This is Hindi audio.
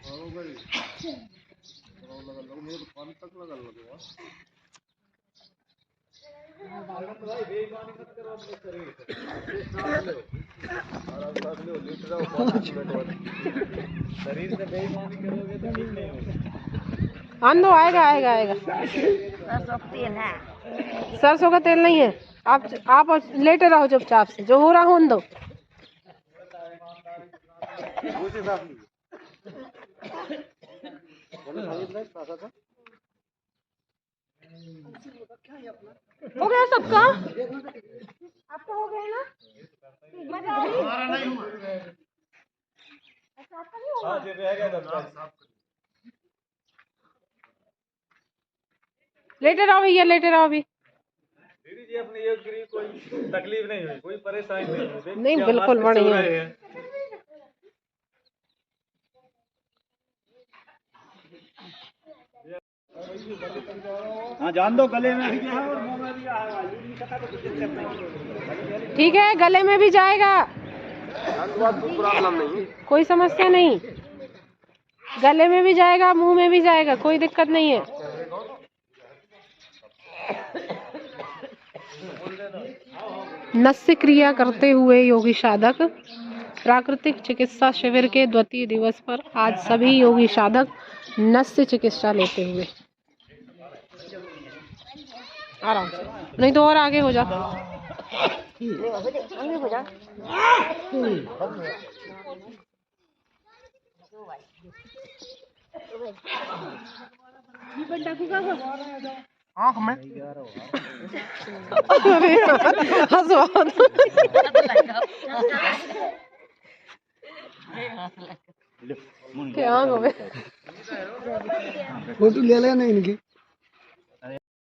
हो गई लगा लो मेरे तो पानी तक लगा लो भारत भाई बेईमानी मत करो अपने शरीर से सांस लो आराम सांस लो लेट रहो 5 मिनट और शरीर से बेईमानी करोगे तो ठीक नहीं होगा। आंदो आएगा आएगा आएगा। सरसों का तेल है। सरसों का तेल नहीं है। आप लेटे रहो चुपचाप से, जो हो रहा हो दो। हो गया सबका? आपका हो गया ना? हमारा नहीं हुआ। अच्छा आपका नहीं हुआ? लेटे रहो भैया, लेटे रहो अभी। दीदी जी अपने योग गिरी कोई तकलीफ नहीं हुई, कोई परेशानी नहीं हुई। नहीं बिल्कुल बढ़िया। हाँ जान दो, गले में भी है और मुंह में भी है। ठीक है, गले में भी जाएगा, कोई प्रॉब्लम नहीं, कोई समस्या नहीं। गले में भी जाएगा, मुंह में भी जाएगा, कोई दिक्कत नहीं है। नस्य क्रिया करते हुए योगी साधक। प्राकृतिक चिकित्सा शिविर के द्वितीय दिवस पर आज सभी योगी साधक नस्य चिकित्सा लेते हुए। आराम से, नहीं तो और आगे हो जा। आगे हो जा। आँख में क्या हो गया? फोटो ले लेना इनकी।